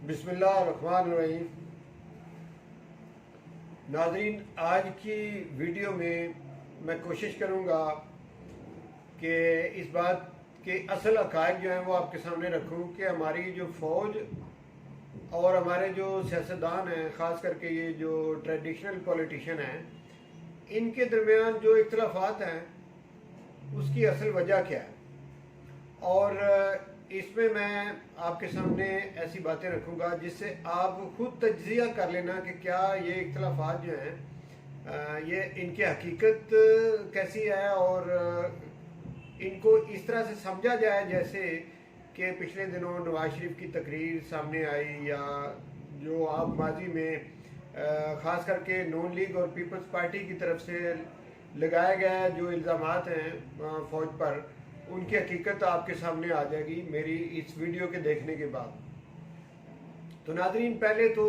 बिस्मिल्लाहिर्रहमानिर्रहीम। नाज़रीन, आज की वीडियो में मैं कोशिश करूँगा कि इस बात के असल हक़ाइक़ जो हैं वो आपके सामने रखूँ कि हमारी जो फ़ौज और हमारे जो सियासतदान हैं, ख़ास करके ये जो ट्रेडिशनल पॉलिटिशियन हैं, इनके दरमियान जो इख्तलाफात हैं उसकी असल वजह क्या है। और इसमें मैं आपके सामने ऐसी बातें रखूँगा जिससे आप खुद तज्ज़िया कर लेना कि क्या ये इख्तलाफात जो हैं ये इनकी हकीकत कैसी है, और इनको इस तरह से समझा जाए जैसे कि पिछले दिनों नवाज शरीफ की तकरीर सामने आई, या जो आप माजी में ख़ास करके नून लीग और पीपल्स पार्टी की तरफ से लगाए गए जो इल्ज़ामात हैं फ़ौज पर, उनकी हकीकत आपके सामने आ जाएगी मेरी इस वीडियो के देखने के बाद। तो नाज़रीन, पहले तो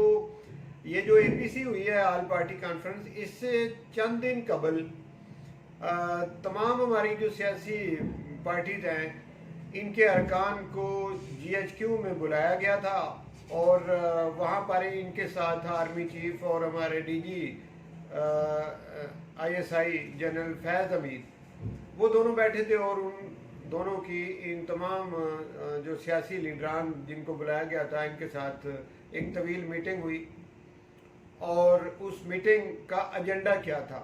ये जो एपीसी हुई है ऑल पार्टी कॉन्फ्रेंस, इससे चंद दिन कबल तमाम हमारी जो सियासी पार्टीज हैं इनके अरकान को जीएचक्यू में बुलाया गया था, और वहाँ पर इनके साथ आर्मी चीफ और हमारे डीजी आईएसआई जनरल फैज़ हमीद वो दोनों बैठे थे, और उन दोनों की इन तमाम जो सियासी लीडरान जिनको बुलाया गया था इनके साथ एक तवील मीटिंग हुई। और उस मीटिंग का एजेंडा क्या था?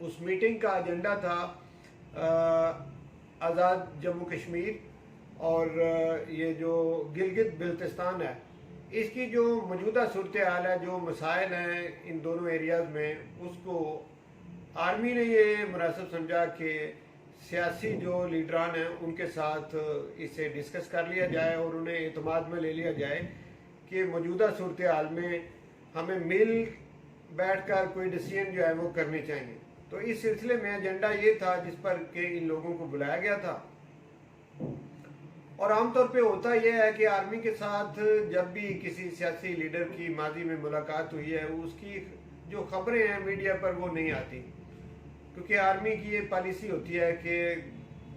उस मीटिंग का एजेंडा था आज़ाद जम्मू कश्मीर और ये जो गिलगित बिल्तिस्तान है इसकी जो मौजूदा सूरत हाल है, जो मसाइल हैं इन दोनों एरियाज़ में, उसको आर्मी ने ये मुनासिब समझा कि सियासी जो लीडरान हैं उनके साथ इसे डिस्कस कर लिया जाए और उन्हें एतमाद में ले लिया जाए कि मौजूदा सूरत हाल में हमें मिल बैठकर कोई डिसीजन जो है वो करने चाहिए। तो इस सिलसिले में एजेंडा ये था जिस पर कि इन लोगों को बुलाया गया था। और आमतौर पे होता यह है कि आर्मी के साथ जब भी किसी सियासी लीडर की माजी में मुलाकात हुई है, उसकी जो खबरें हैं मीडिया पर वो नहीं आती, क्योंकि आर्मी की ये पॉलिसी होती है कि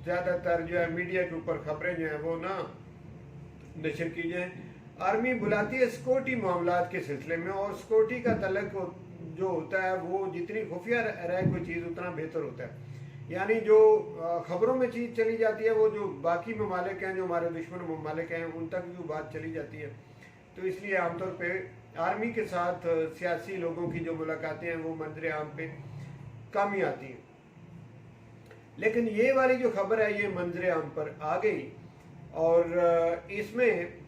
ज़्यादातर जो है मीडिया के ऊपर खबरें जो हैं वो ना नशर की जाएँ। आर्मी बुलाती है सिक्योरिटी मामलात के सिलसिले में, और सिक्योरिटी का तल्लुक जो होता है वो जितनी खुफिया रहे कोई चीज़ उतना बेहतर होता है। यानी जो ख़बरों में चीज़ चली जाती है वो जो बाकी ममालिक हैं, जो हमारे दुश्मन ममालिक हैं, उन तक जो बात चली जाती है। तो इसलिए आमतौर पे आर्मी के साथ सियासी लोगों की जो मुलाकातें हैं वो मंजर आम पे कम ही आती हैं। लेकिन ये वाली जो खबर है ये मंजर आम पर आ गई, और इसमें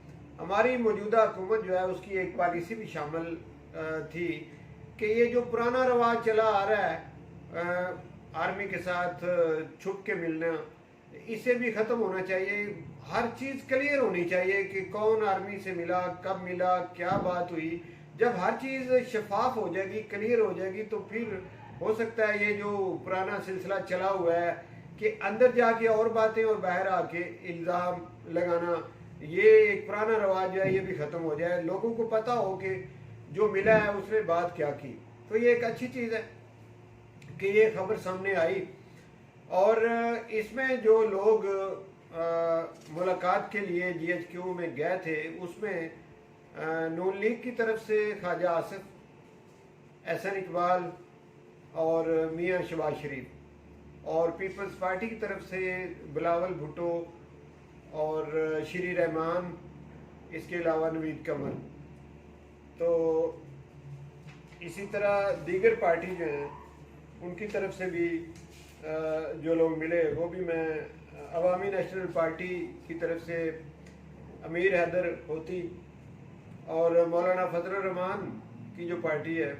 हमारी मौजूदा हुकूमत जो है उसकी एक पॉलिसी भी शामिल थी कि ये जो पुराना रवाज चला आ रहा है आर्मी के साथ छुप के मिलना, इसे भी ख़त्म होना चाहिए। हर चीज़ क्लियर होनी चाहिए कि कौन आर्मी से मिला, कब मिला, क्या बात हुई। जब हर चीज़ शफाफ हो जाएगी, क्लियर हो जाएगी, तो फिर हो सकता है ये जो पुराना सिलसिला चला हुआ है कि अंदर जाके और बातें और बाहर आके इल्ज़ाम लगाना, ये एक पुराना रवाज जो है ये भी ख़त्म हो जाए। लोगों को पता हो कि जो मिला है उसने बात क्या की। तो ये एक अच्छी चीज़ है कि ये खबर सामने आई। और इसमें जो लोग मुलाकात के लिए जीएचक्यू में गए थे उसमें नून लीग की तरफ से ख्वाजा आसिफ, एहसन इकबाल और मियाँ शहबाज शरीफ, और पीपल्स पार्टी की तरफ से बिलावल भुट्टो और श्री रहमान, इसके अलावा नवीद कमर। तो इसी तरह दीगर पार्टी जो हैं उनकी तरफ से भी जो लोग मिले वो भी, मैं अवामी नेशनल पार्टी की तरफ से अमीर हैदर होती और मौलाना फजलुर रहमान की जो पार्टी है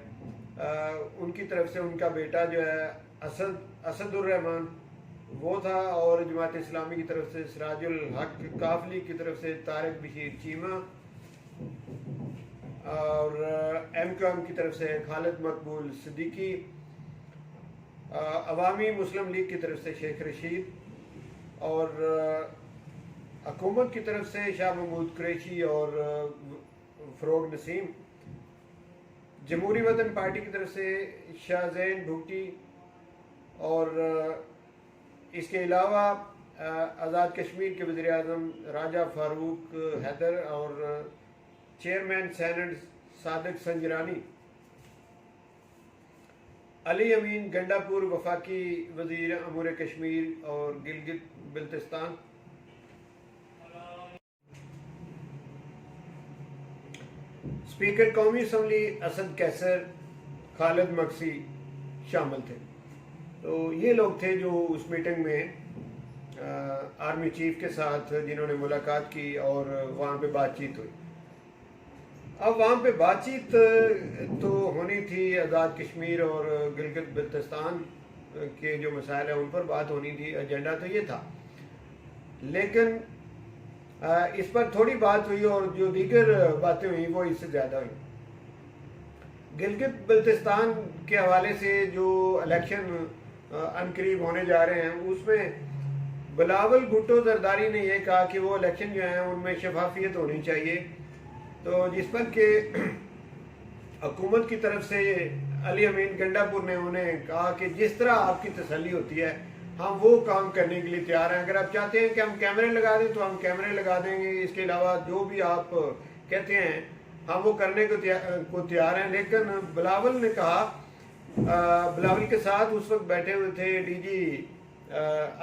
उनकी तरफ से उनका बेटा जो है असदुर रहमान वो था, और जमात इस्लामी की तरफ से सिराजुल हक काफली की तरफ से तारिक बशीर चीमा, और एमक्यूएम की तरफ से खालिद मकबूल सिद्दीकी, अवामी मुस्लिम लीग की तरफ से शेख रशीद, और हुकूमत की तरफ से शाह महमूद कुरैशी और फ़रोग नसीम, जमहूरी वतन पार्टी की तरफ से शाहजैन भुट्टी, और इसके अलावा आज़ाद कश्मीर के वज़ीर आज़म राजा फ़ारूक हैदर और चेयरमैन सेनेट सादिक संजरानी, अली अमीन गंडापुर वफाकी वजीर अमूर कश्मीर और गिलगित बिल्तिस्तान, स्पीकर कौमी असम्बली असद कैसर, खालिद मक्सी शामिल थे। तो ये लोग थे जो उस मीटिंग में आर्मी चीफ के साथ जिन्होंने मुलाकात की और वहाँ पे बातचीत हुई। अब वहाँ पे बातचीत तो होनी थी, आज़ाद कश्मीर और गिलगित बिल्तिस्तान के जो मसाइल हैं उन पर बात होनी थी, एजेंडा तो ये था। लेकिन इस पर थोड़ी बात हुई और जो दीगर बातें हुई वो इससे ज़्यादा हुई। गिलगित बिल्तिस्तान के हवाले से जो इलेक्शन अनकरीब होने जा रहे हैं उसमें बिलावल भुट्टो जरदारी ने यह कहा कि वो इलेक्शन जो हैं उनमें शफाफियत होनी चाहिए। तो जिस पर के हुकूमत की तरफ से अली अमीन गंडापुर ने उन्हें कहा कि जिस तरह आपकी तसल्ली होती है हम वो काम करने के लिए तैयार हैं। अगर आप चाहते हैं कि हम कैमरे लगा दें तो हम कैमरे लगा देंगे, इसके अलावा जो भी आप कहते हैं हम वो करने को तैयार हैं। लेकिन बिलावल ने कहा, बिलावल के साथ उस वक्त बैठे हुए थे DG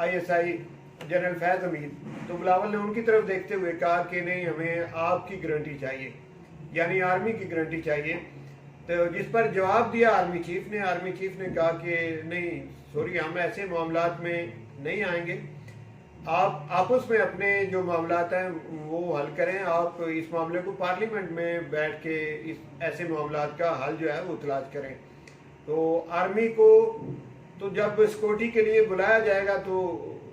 ISI general Faiz Hamid, तो बिलावल ने उनकी तरफ देखते हुए कहा कि नहीं हमें आपकी गारंटी चाहिए, यानी आर्मी की गारंटी चाहिए। तो जिस पर जवाब दिया आर्मी चीफ ने कहा कि नहीं सॉरी हम ऐसे मामलात में नहीं आएंगे, आप आपस में अपने जो मामलात हैं वो हल करें, आप इस मामले को पार्लियामेंट में बैठ के इस ऐसे मामलात का हल जो है वो तलाश करें। तो आर्मी को तो जब सिक्योरिटी के लिए बुलाया जाएगा तो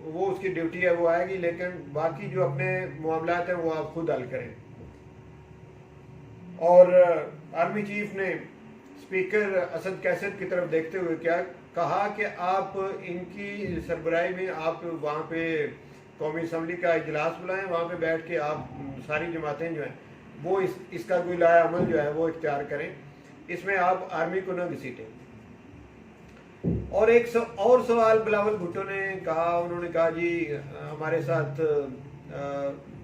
वो उसकी ड्यूटी है वो आएगी, लेकिन बाकी जो अपने मामलात हैं वो आप खुद हल करें। और आर्मी चीफ ने स्पीकर असद कैसर की तरफ देखते हुए क्या कहा कि आप इनकी सरबराही में आप वहाँ पे कौमी असम्बली का इजलास बुलाएं, वहाँ पे बैठ के आप सारी जमातें जो हैं वो इसका कोई लाया अमल जो है वो इख्तियार करें, इसमें आप आर्मी को न घसीटें। और एक और सवाल बिलावल भुट्टो ने कहा, उन्होंने कहा जी हमारे साथ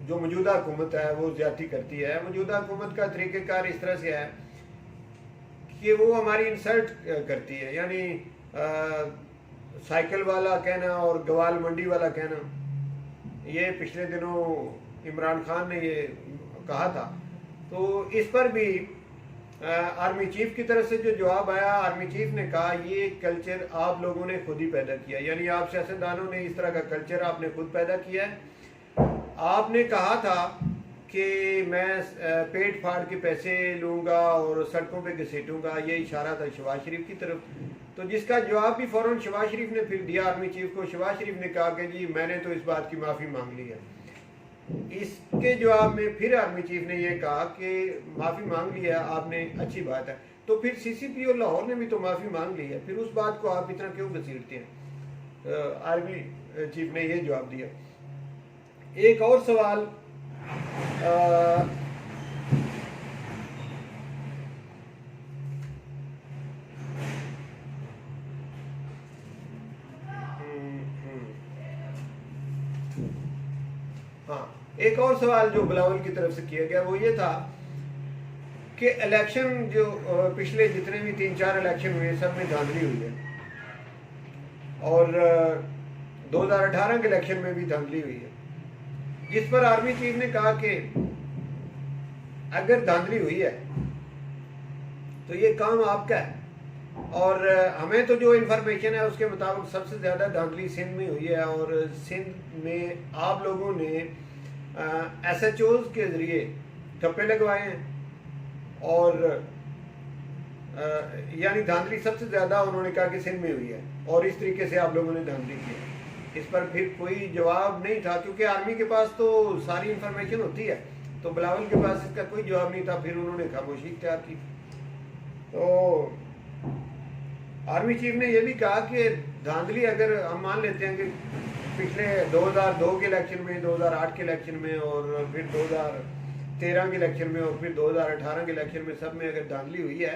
जो मौजूदा हुकूमत है वो ज्यादती करती है। मौजूदा हुकूमत का तरीक़ेकार इस तरह से है कि वो हमारी इंसल्ट करती है, यानी साइकिल वाला कहना और गवाल मंडी वाला कहना, ये पिछले दिनों इमरान खान ने ये कहा था। तो इस पर भी आर्मी चीफ की तरफ से जो जवाब आया, आर्मी चीफ ने कहा ये कल्चर आप लोगों ने खुद ही पैदा किया, यानी आप सियासतदानों ने इस तरह का कल्चर आपने खुद पैदा किया है। आपने कहा था कि मैं पेट फाड़ के पैसे लूँगा और सड़कों पे घसीटूँगा, ये इशारा था शहबाज शरीफ की तरफ। तो जिसका जवाब भी फ़ौरन शहबाज शरीफ ने फिर दिया आर्मी चीफ को। शहबाज शरीफ ने कहा कि जी मैंने तो इस बात की माफ़ी मांग ली है। इसके जवाब में फिर आर्मी चीफ ने यह कहा कि माफ़ी मांग ली है आपने, अच्छी बात है। तो फिर CCP और लाहौर ने भी तो माफ़ी मांग ली है, फिर उस बात को आप इतना क्यों घसीटते हैं? आर्मी चीफ ने यह जवाब दिया। एक और सवाल एक और सवाल जो बिलावल की तरफ से किया गया वो ये था कि इलेक्शन जो पिछले जितने भी 3-4 इलेक्शन हुए सब में धांधली हुई है और 2018 के इलेक्शन में भी धांधली हुई है, जिस पर आर्मी चीफ ने कहा कि अगर धांधली हुई है तो ये काम आपका है और हमें तो जो इन्फॉर्मेशन है उसके मुताबिक सबसे ज़्यादा धांधली सिंध में हुई है और सिंध में आप लोगों ने SHOs के ज़रिए ठप्पे लगवाए हैं और यानी धांधली सबसे ज़्यादा उन्होंने कहा कि सिंध में हुई है और इस तरीके से आप लोगों ने धांधली की। इस पर फिर कोई जवाब नहीं था क्योंकि आर्मी के पास तो सारी इन्फॉर्मेशन होती है, तो बिलावल के पास इसका कोई जवाब नहीं था। फिर उन्होंने खामोशी इख्तियार की। तो आर्मी चीफ ने यह भी कहा कि धांधली अगर हम मान लेते हैं कि पिछले 2002 के इलेक्शन में, 2008 के इलेक्शन में और फिर 2013 के इलेक्शन में और फिर 2018 के इलेक्शन में सब में अगर धांधली हुई है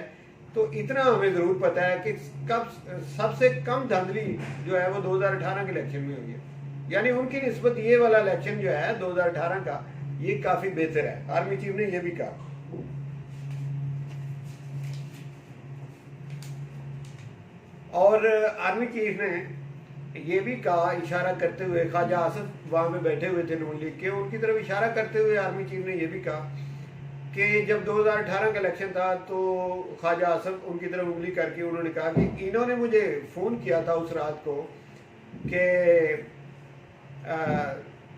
तो इतना हमें ज़रूर पता है कि कब सबसे कम धांधली जो है वो 2018 के इलेक्शन में हुई है, यानी उनकी निस्बत ये वाला इलेक्शन जो है 2018 का ये काफ़ी बेहतर है। आर्मी चीफ ने यह भी कहा। और आर्मी चीफ ने ये भी कहा, इशारा करते हुए, ख्वाजा आसिफ वहाँ पे बैठे हुए थे नून लीग के, उनकी तरफ इशारा करते हुए आर्मी चीफ ने ये भी कहा कि जब 2018 का इलेक्शन था तो ख्वाजा आसिफ उनकी तरफ उंगली करके उन्होंने कहा कि इन्होंने मुझे फ़ोन किया था उस रात को कि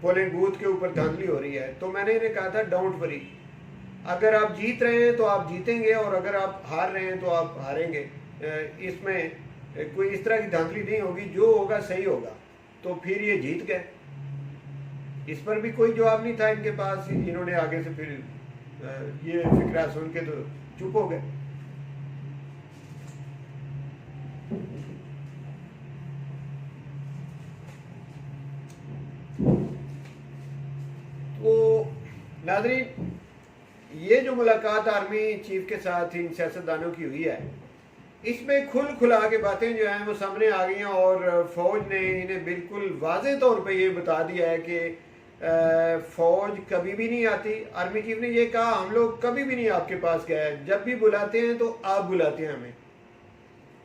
पोलिंग बूथ के ऊपर धांधली हो रही है, तो मैंने इन्हें कहा था डोंट वरी, अगर आप जीत रहे हैं तो आप जीतेंगे और अगर आप हार रहे हैं तो आप हारेंगे, इसमें कोई इस तरह की धांधली नहीं होगी, जो होगा सही होगा। तो फिर ये जीत गए। इस पर भी कोई जवाब नहीं था इनके पास। इन्होंने आगे से फिर ये फिक्रा सुन के तो चुप हो गए। तो नाज़रीन, ये जो मुलाकात आर्मी चीफ के साथ इन सियासतदानों की हुई है, इसमें खुला के बातें जो हैं वो सामने आ गई हैं और फौज ने इन्हें बिल्कुल वाज़े तौर पे ये बता दिया है कि फौज कभी भी नहीं आती। आर्मी चीफ ने ये कहा, हम लोग कभी भी नहीं आपके पास गए, जब भी बुलाते हैं तो आप बुलाते हैं हमें,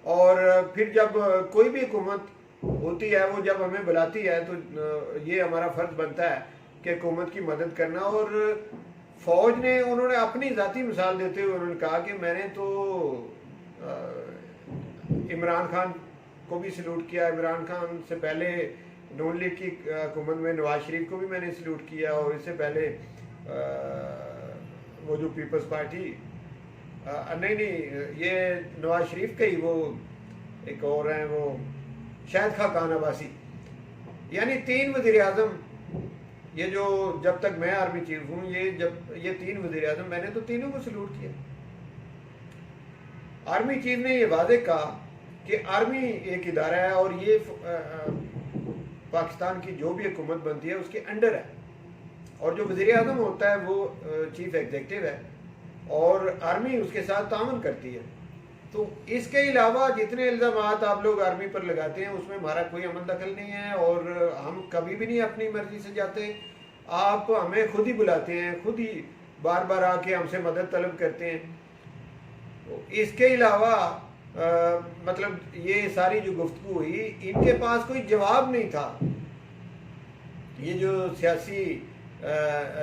और फिर जब कोई भी हुकूमत होती है वो जब हमें बुलाती है तो ये हमारा फ़र्ज बनता है कि हुकूमत की मदद करना। और फौज ने, उन्होंने अपनी ज़ाती मिसाल देते हुए उन्होंने कहा कि मैंने तो इमरान खान को भी सल्यूट किया, इमरान खान से पहले नून लीग की हुकूमत में नवाज शरीफ को भी मैंने सल्यूट किया, और इससे पहले वो जो पीपल्स पार्टी नहीं ये नवाज शरीफ के ही वो एक और हैं, वो शाहिद खान अब्बासी, यानी 3 वज़ीर आज़म, ये जो जब तक मैं आर्मी चीफ हूँ, ये 3 वज़ीर आज़म, मैंने तो तीनों को सल्यूट किया। आर्मी चीफ ने ये वादे कहा कि आर्मी एक इदारा है और ये पाकिस्तान की जो भी हुकूमत बनती है उसके अंडर है, और जो वज़ीर आज़म होता है वो चीफ एग्जीक्यूटिव है और आर्मी उसके साथ ताउन करती है। तो इसके अलावा जितने इल्ज़ामात आप लोग आर्मी पर लगाते हैं उसमें हमारा कोई अमल दखल नहीं है, और हम कभी भी नहीं अपनी मर्जी से जाते, आप हमें खुद ही बुलाते हैं, खुद ही बार बार आके हमसे मदद तलब करते हैं। तो इसके अलावा मतलब ये सारी जो गुफ्तगू हुई, इनके पास कोई जवाब नहीं था। ये जो सियासी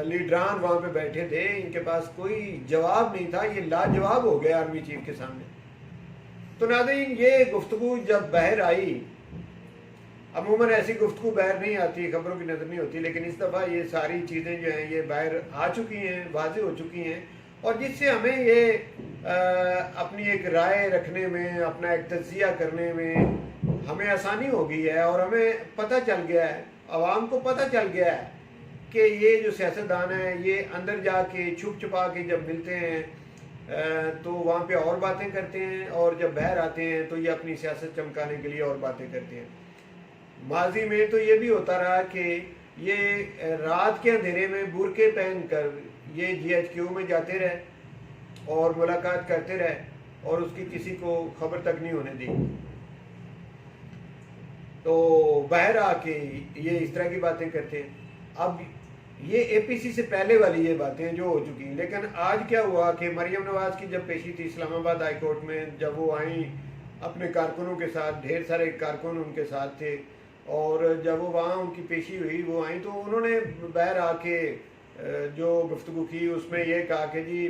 लीडरान वहाँ पे बैठे थे, इनके पास कोई जवाब नहीं था, ये लाजवाब हो गया आर्मी चीफ के सामने। तो नाज़रीन, ये गुफ्तगू जब बाहर आई, अमूमन ऐसी गुफ्तगू बाहर नहीं आती, खबरों की नज़र नहीं होती, लेकिन इस दफ़ा ये सारी चीज़ें जो हैं ये बाहर आ चुकी हैं, वाज़ेह हो चुकी हैं, और जिससे हमें ये अपनी एक राय रखने में, अपना एक तज्ज़िया करने में हमें आसानी हो गई है, और हमें पता चल गया है, आवाम को पता चल गया है कि ये जो सियासतदान हैं ये अंदर जाके छुप छुपा के जब मिलते हैं तो वहाँ पे और बातें करते हैं, और जब बाहर आते हैं तो ये अपनी सियासत चमकाने के लिए और बातें करते हैं। माजी में तो ये भी होता रहा कि ये रात के अंधेरे में बुरके पहन कर ये GHQ में जाते रहे और मुलाकात करते रहे, और उसकी किसी को खबर तक नहीं होने दी। तो बाहर आके ये इस तरह की बातें करते हैं। अब ये APC से पहले वाली ये बातें जो हो चुकी हैं, लेकिन आज क्या हुआ कि मरियम नवाज की जब पेशी थी इस्लामाबाद हाई कोर्ट में, जब वो आई अपने कारकुनों के साथ, ढेर सारे कारकुन उनके साथ थे, और जब वो वहाँ उनकी पेशी हुई, वो आई तो उन्होंने बाहर आके जो गुफ्तगू की उसमें ये कहा कि जी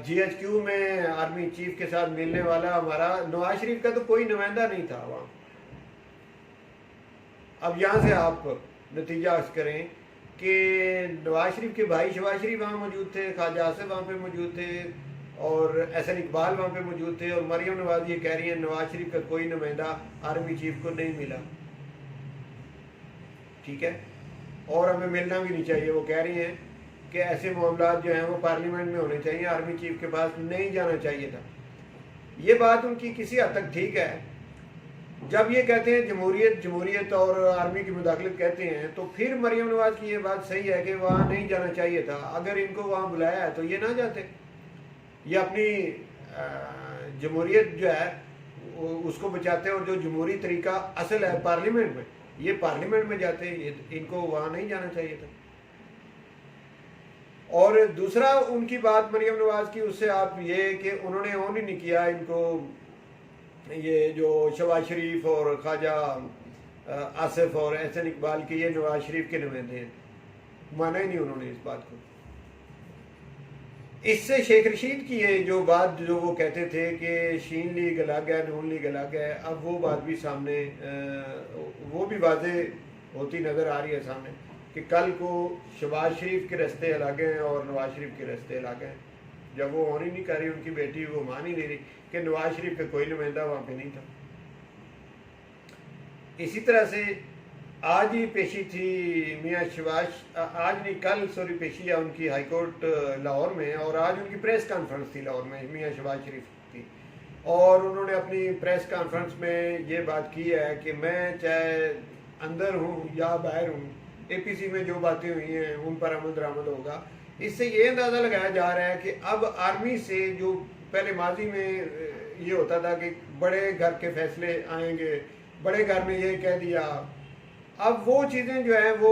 GHQ में आर्मी चीफ के साथ मिलने वाला हमारा नवाज शरीफ का तो कोई नुमाइंदा नहीं था वहाँ। अब यहाँ से आप नतीजा करें कि नवाज शरीफ के भाई शहबाज शरीफ वहाँ मौजूद थे, ख्वाजा आसिफ वहाँ पे मौजूद थे, और एहसन इकबाल वहाँ पे मौजूद थे, और मरियम नवाज ये कह रही है नवाज शरीफ का कोई नुमाइंदा आर्मी चीफ को नहीं मिला। ठीक है, और हमें मिलना भी नहीं चाहिए। वो कह रही हैं कि ऐसे मामला जो हैं वो पार्लियामेंट में होने चाहिए, आर्मी चीफ के पास नहीं जाना चाहिए था। ये बात उनकी किसी हद तक ठीक है। जब ये कहते हैं जमहूरियत और आर्मी की मुदाखलत कहते हैं, तो फिर मरियम नवाज की ये बात सही है कि वहाँ नहीं जाना चाहिए था। अगर इनको वहाँ बुलाया है तो ये ना जाते, ये अपनी जमहूरियत जो है उसको बचाते, और जो जमहूरी तरीका असल है पार्लियामेंट में, ये पार्लियामेंट में जाते, इनको वहाँ नहीं जाना चाहिए था। और दूसरा उनकी बात मरियम नवाज की, उससे आप ये कि उन्होंने ऑन ही नहीं किया इनको ये जो शहबाज शरीफ और ख्वाजा आसिफ और एहसन इकबाल के, ये नवाज शरीफ के नुमाइंदे हैं, माना ही नहीं उन्होंने इस बात को। इससे शेख रशीद की ये जो बात जो वो कहते थे कि शीन लीग अलग है, नून लीग अलग है, अब वो बात भी सामने वो भी वाजे होती नज़र आ रही है सामने कि कल को शहबाज शरीफ के रास्ते अलग हैं और नवाज शरीफ के रास्ते अलग हैं। जब वो ऑन ही नहीं कर रही उनकी बेटी, वो मान ही नहीं रही कि नवाज शरीफ का कोई नुमाइंदा वहाँ पे नहीं था। इसी तरह से आज ही पेशी थी मियाँ शहबाज, आज नहीं कल सॉरी पेशी है उनकी हाई कोर्ट लाहौर में, और आज उनकी प्रेस कॉन्फ्रेंस थी लाहौर में मियाँ शहबाज शरीफ की, और उन्होंने अपनी प्रेस कॉन्फ्रेंस में ये बात की है कि मैं चाहे अंदर हूँ या बाहर हूँ, APC में जो बातें हुई हैं उन पर अमल दरामद होगा। इससे ये अंदाज़ा लगाया जा रहा है कि अब आर्मी से जो पहले माजी में ये होता था कि बड़े घर के फैसले आएंगे, बड़े घर ने ये कह दिया, अब वो चीज़ें जो है वो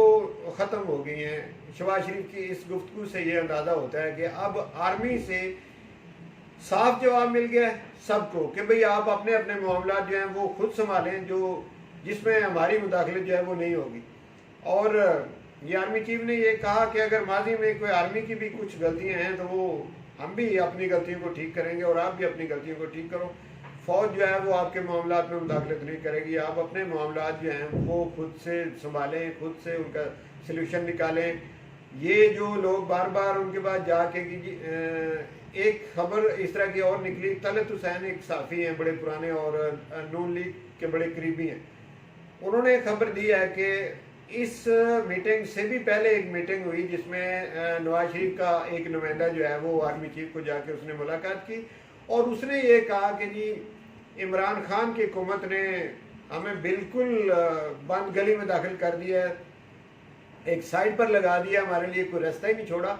ख़त्म हो गई हैं। शहबाज शरीफ की इस गुफ्तगू से ये अंदाज़ा होता है कि अब आर्मी से साफ जवाब मिल गया है सबको कि भाई आप अपने अपने मामला जो हैं वो खुद संभालें, जो जिसमें हमारी मुदाखलत जो है वो नहीं होगी। और ये आर्मी चीफ ने ये कहा कि अगर माजी में कोई आर्मी की भी कुछ गलतियां हैं तो वो हम भी अपनी गलतियों को ठीक करेंगे और आप भी अपनी गलतियों को ठीक करो। फौज जो है वो आपके मामला में मुदाखलत नहीं करेगी, आप अपने मामला जो हैं वो खुद से संभालें, खुद से उनका सलूशन निकालें। ये जो लोग बार बार उनके पास जाके कि एक खबर इस तरह की और निकली, तलत हुसैन एक साफ़ी हैं बड़े पुराने और नून लीग के बड़े करीबी हैं, उन्होंने खबर दी है कि इस मीटिंग से भी पहले एक मीटिंग हुई जिसमें नवाज शरीफ का एक नुमाइंदा जो है वो आर्मी चीफ को जाके उसने मुलाकात की और उसने ये कहा कि जी इमरान खान की हुकूमत ने हमें बिल्कुल बंद गली में दाखिल कर दिया है, एक साइड पर लगा दिया, हमारे लिए कोई रास्ता ही नहीं छोड़ा।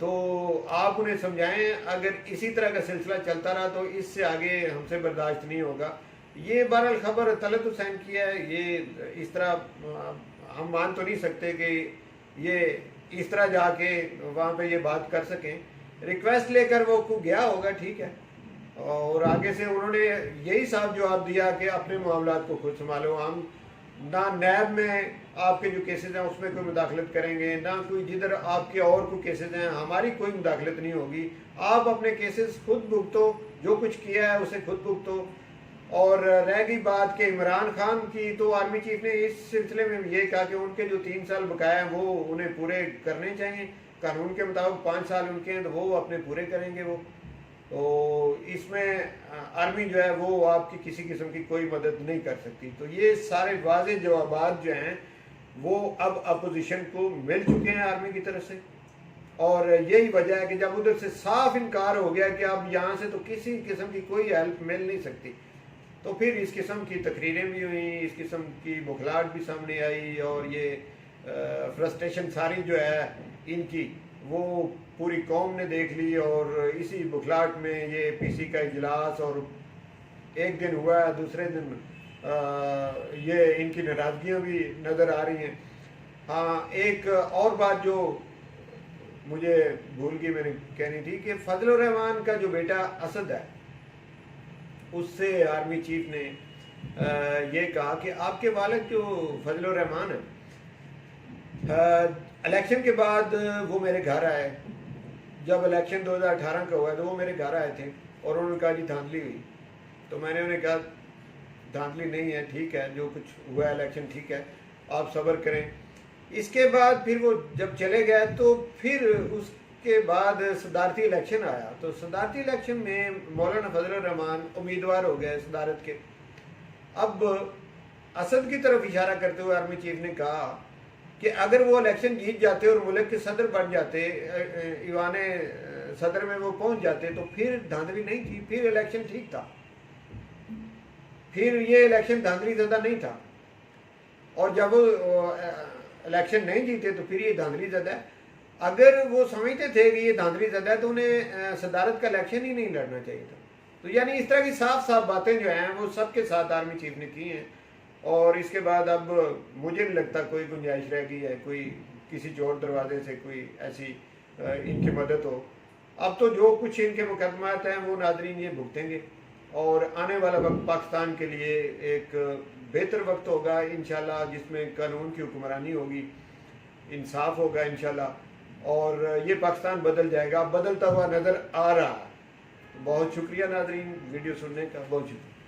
तो आप उन्हें समझाएं, अगर इसी तरह का सिलसिला चलता रहा तो इससे आगे हमसे बर्दाश्त नहीं होगा। ये बहरहाल खबर तलत हुसैन की है, ये इस तरह हम मान तो नहीं सकते कि ये इस तरह जाके वहाँ पे ये बात कर सकें। रिक्वेस्ट लेकर वो को गया होगा, ठीक है, और आगे से उन्होंने यही साफ जवाब दिया कि अपने मामलात को खुद संभालो, हम ना नैब में आपके जो केसेस हैं उसमें कोई मुदाखलत करेंगे, ना कोई जिधर आपके और कोई केसेस हैं हमारी कोई मुदाखलत नहीं होगी, आप अपने केसेस खुद भुगतो, जो कुछ किया है उसे खुद भुगतो। और रह गई बात कि इमरान खान की, तो आर्मी चीफ ने इस सिलसिले में ये कहा कि उनके जो 3 साल बकाया हैं वो उन्हें पूरे करने चाहिए, कानून के मुताबिक 5 साल उनके हैं तो वो अपने पूरे करेंगे वो। तो इसमें आर्मी जो है वो आपकी किसी किस्म की कोई मदद नहीं कर सकती। तो ये सारे वाज़े जवाबात जो हैं वो अब अपोजिशन को मिल चुके हैं आर्मी की तरफ से, और यही वजह है कि जब उधर से साफ इनकार हो गया कि अब यहाँ से तो किसी किस्म की कोई हेल्प मिल नहीं सकती, तो फिर इस किस्म की तकरीरें भी हुई, इस किस्म की बुखलाहट भी सामने आई, और ये फ्रस्ट्रेशन सारी जो है इनकी वो पूरी कौम ने देख ली। और इसी बुखलाहट में ये पीसी का इजलास, और एक दिन हुआ है, दूसरे दिन ये इनकी नाराज़गियाँ भी नज़र आ रही हैं। हाँ, एक और बात जो मुझे भूल गई मैंने कहनी थी कि फजलुर रहमान का जो बेटा असद है, उससे आर्मी चीफ ने ये कहा कि आपके वालिद जो फजलुर रहमान है, इलेक्शन के बाद वो मेरे घर आए, जब इलेक्शन 2018 का हुआ तो वो मेरे घर आए थे और उन्होंने कहा जी धांधली हुई। तो मैंने उन्हें कहा धांधली नहीं है, ठीक है, जो कुछ हुआ इलेक्शन ठीक है, आप सब्र करें। इसके बाद फिर वो जब चले गए तो फिर उसके बाद सदारती इलेक्शन आया, तो सदारती इलेक्शन में मौलाना फजलुर रहमान उम्मीदवार हो गए सदारत के। अब असद की तरफ इशारा करते हुए आर्मी चीफ ने कहा कि अगर वो इलेक्शन जीत जाते और मुल्क के सदर बन जाते, ईवान सदर में वो पहुंच जाते, तो फिर धांधली नहीं थी, फिर इलेक्शन ठीक था, फिर ये इलेक्शन धांधली ज़्यादा नहीं था। और जब वो इलेक्शन नहीं जीते तो फिर ये धांधली ज़्यादा है। अगर वो समझते थे कि ये धांधली ज़्यादा है तो उन्हें सदारत का इलेक्शन ही नहीं लड़ना चाहिए था। तो यानी इस तरह की साफ साफ बातें जो हैं वो सबके साथ आर्मी चीफ ने की हैं, और इसके बाद अब मुझे नहीं लगता कोई गुंजाइश रह गई है कोई किसी चोर दरवाजे से कोई ऐसी इनकी मदद हो। अब तो जो कुछ इनके मुकदमात हैं वो नादरीन ये भुगतेंगे, और आने वाला वक्त पाकिस्तान के लिए एक बेहतर वक्त होगा इंशाल्लाह, जिसमें कानून की हुक्मरानी होगी, इंसाफ होगा इंशाल्लाह, और ये पाकिस्तान बदल जाएगा, बदलता हुआ नज़र आ रहा है। बहुत शुक्रिया नाज़रीन, वीडियो सुनने का बहुत शुक्रिया।